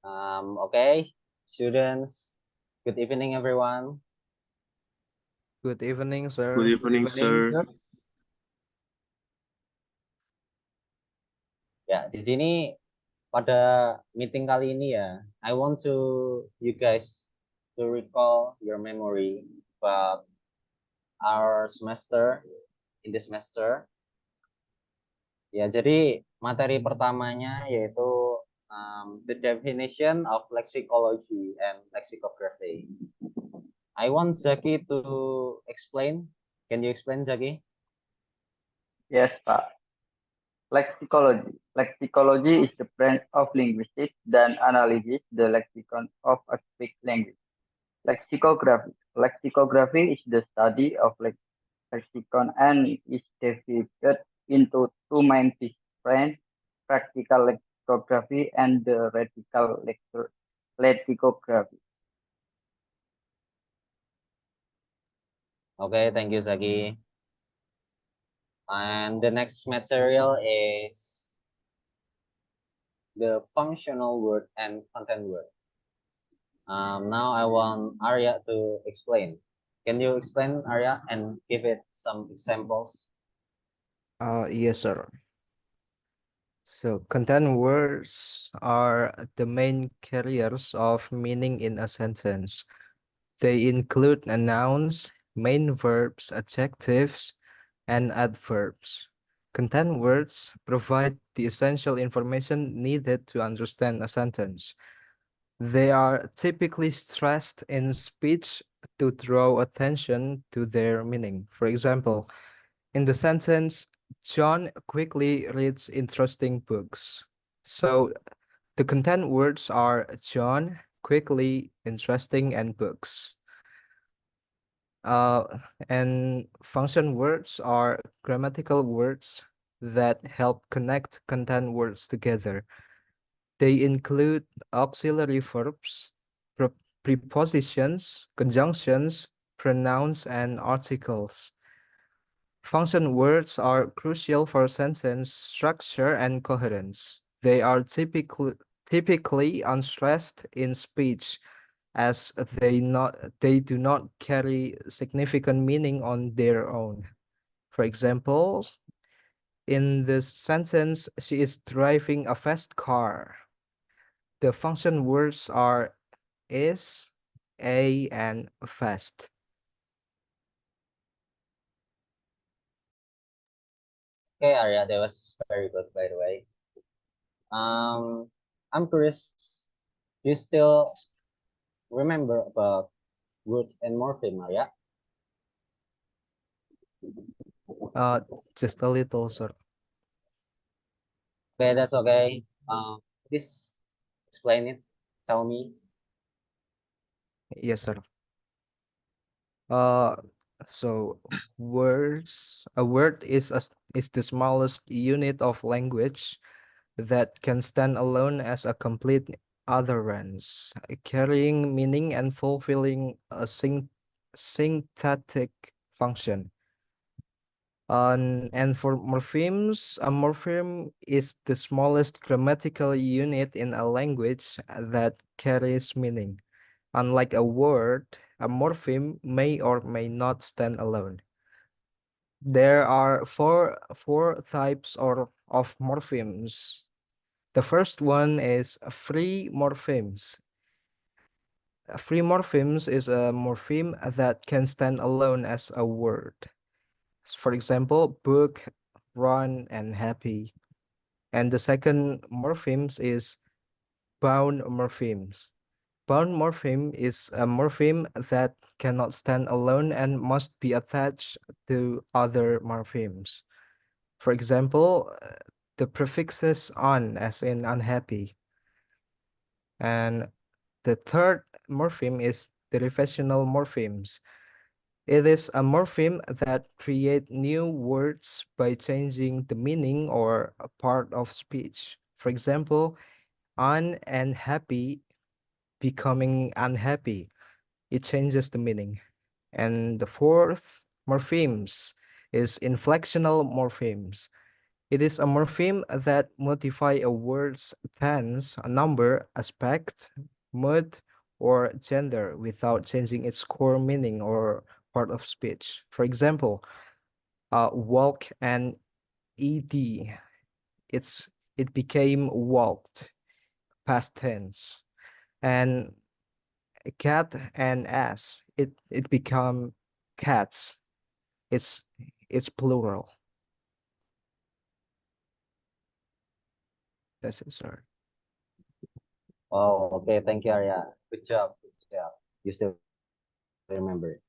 Okay, students, good evening, everyone. Good evening, Good sir. evening, sir. Ya, di sini pada meeting kali ini ya, I want to you guys to recall your memory about our semester in this semester. Ya, jadi materi pertamanya yaitu the definition of lexicology and lexicography. I want Zaki to explain. Can you explain, Zaki? Yes, Pak. Lexicology. Lexicology is the branch of linguistics that analyzes the lexicon of a speak language. Lexicography. Lexicography is the study of lexicon and is divided into two main disciplines, practical lexicography and the radical lexicography. Okay, thank you, Zaki. And the next material is the functional word and content word. Now I want Arya to explain. Can you explain, Arya, and give it some examples? Yes, sir. So content words are the main carriers of meaning in a sentence. They include nouns, main verbs, adjectives, and adverbs. Content words provide the essential information needed to understand a sentence. They are typically stressed in speech to draw attention to their meaning. For example, in the sentence, John quickly reads interesting books. So the content words are John, quickly, interesting, and books. And function words are grammatical words that help connect content words together. They include auxiliary verbs, prepositions, conjunctions, pronouns, and articles. Function words are crucial for sentence structure and coherence. They are typically unstressed in speech as they do not carry significant meaning on their own. For example, in this sentence, she is driving a fast car. The function words are is, a, and fast. Okay, Arya, that was very good, by the way. I'm curious, do you still remember about root and morpheme, Arya? Just a little, sir. Okay, that's okay. Please explain it. Tell me. Yes, sir. So a word is the smallest unit of language that can stand alone as a complete utterance, carrying meaning and fulfilling a syntactic function. And for morphemes, a morpheme is the smallest grammatical unit in a language that carries meaning. Unlike a word, a morpheme may or may not stand alone. There are four types of morphemes. The first one is free morphemes. Free morphemes is a morpheme that can stand alone as a word. For example, book, run, and happy. And the second morphemes is bound morphemes. Bound morpheme is a morpheme that cannot stand alone and must be attached to other morphemes. For example, the prefixes on, as in unhappy. And the third morpheme is derivational morphemes. It is a morpheme that create new words by changing the meaning or a part of speech. For example, un and happy becoming unhappy. It changes the meaning. And the fourth morphemes is inflectional morphemes. It is a morpheme that modify a word's tense, a number, aspect, mood, or gender without changing its core meaning or part of speech. For example, walk and ed, it became walked, past tense, and cat and ass, it become cats. It's it's plural. That's it, sorry. Oh, okay. Thank you, Arya. Good job. Good job. You still remember it.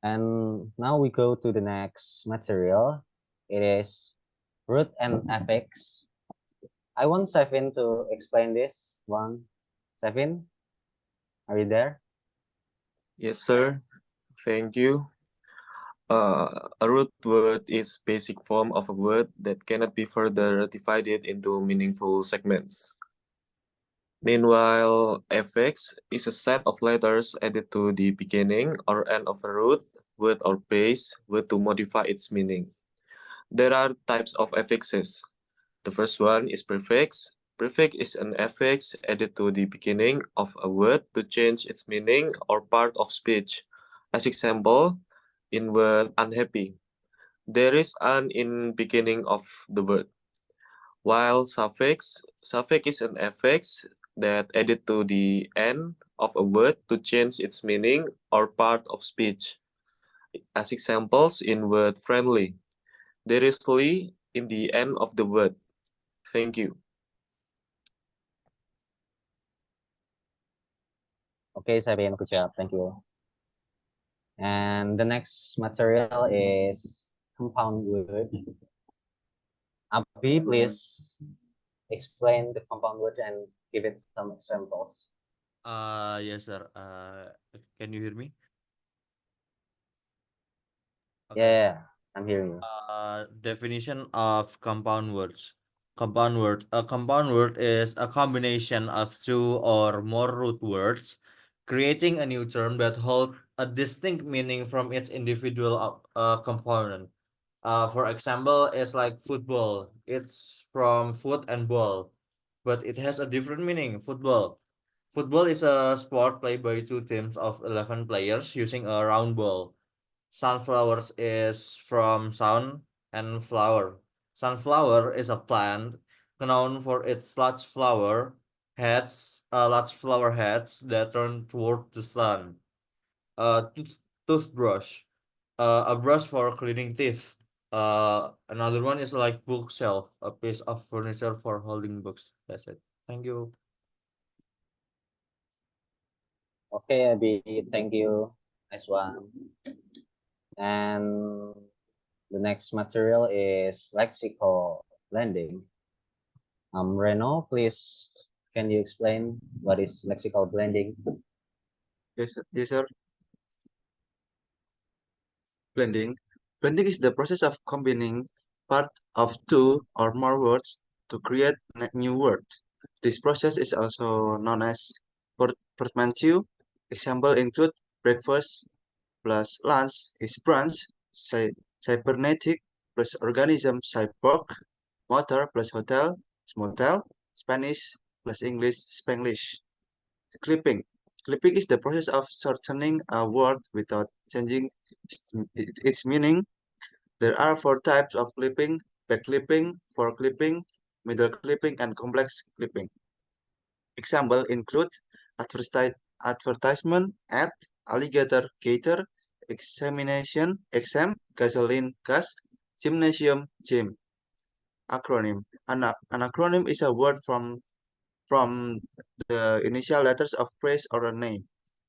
And now we go to the next material. It is root and affix. I want Sevin to explain this one. Sevin, are you there? Yes, sir. Thank you. A root word is basic form of a word that cannot be further divided into meaningful segments. Meanwhile, affix is a set of letters added to the beginning or end of a root, word, or base word to modify its meaning. There are types of affixes. The first one is prefix. Prefix is an affix added to the beginning of a word to change its meaning or part of speech. As example, in word unhappy, there is an in beginning of the word. While suffix is an affix that added to the end of a word to change its meaning or part of speech. As examples, in word friendly, there is ly in the end of the word. Thank you. Okay, Sevin, good job. Thank you. And the next material is compound word. Abi, please explain the compound word and give it some examples. Yes, sir. Can you hear me? Yeah, I'm hearing you. Definition of compound words. Compound word. A compound word is a combination of two or more root words, creating a new term that holds a distinct meaning from its individual component. For example, it's like football. It's from foot and ball, but it has a different meaning. Football. Football is a sport played by two teams of 11 players using a round ball. Sunflowers is from sun and flower. Sunflower is a plant known for its large flower heads that turn toward the sun. Toothbrush, a brush for cleaning teeth. Another one is like bookshelf, a piece of furniture for holding books. That's it. Thank you. Okay, Abi, thank you. Nice one. And the next material is lexical blending. Reno, please, can you explain what is lexical blending? Yes, sir. Blending. Blending is the process of combining part of two or more words to create a new word. This process is also known as portmanteau. Example include breakfast plus lunch is brunch, cybernetic plus organism, cyborg, motor plus hotel, motel, Spanish plus English, Spanglish. Clipping. Clipping is the process of shortening a word without changing its meaning. There are four types of clipping: back clipping, fore clipping, middle clipping, and complex clipping. Example include advertisement, ad, alligator, gator, examination, exam, gasoline, gas, gymnasium, gym. Acronym. An acronym is a word from the initial letters of phrase or a name.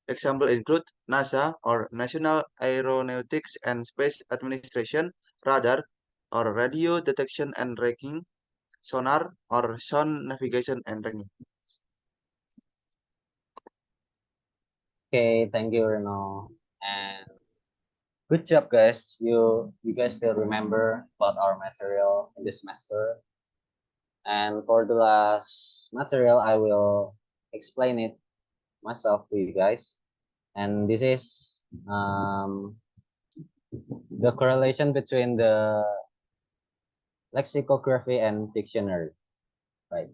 Example include NASA or National Aeronautics and Space Administration, radar or radio detection and tracking, sonar or sound navigation and tracking. Okay, thank you, Reno. And good job, guys. You guys still remember about our material in this semester. And for the last material, I will explain it myself to you guys. And this is the correlation between the lexicography and dictionary, right?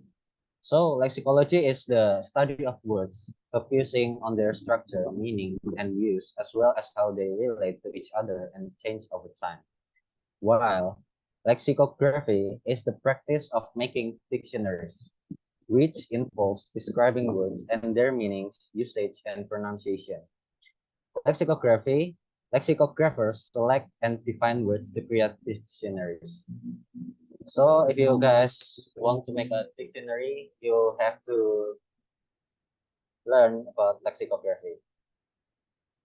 So lexicology is the study of words, focusing on their structure, meaning, and use, as well as how they relate to each other and change over time. While lexicography is the practice of making dictionaries, which involves describing words and their meanings, usage, and pronunciation. Lexicographers select and define words to create dictionaries. So if you guys want to make a dictionary, you have to learn about lexicography.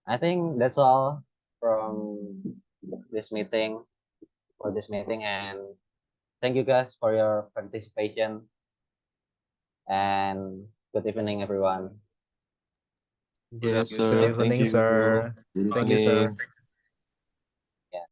I think that's all from this meeting and thank you guys for your participation and good evening everyone. Yes, Good sir. Thank evening, you. sir. Good Thank you, sir. evening.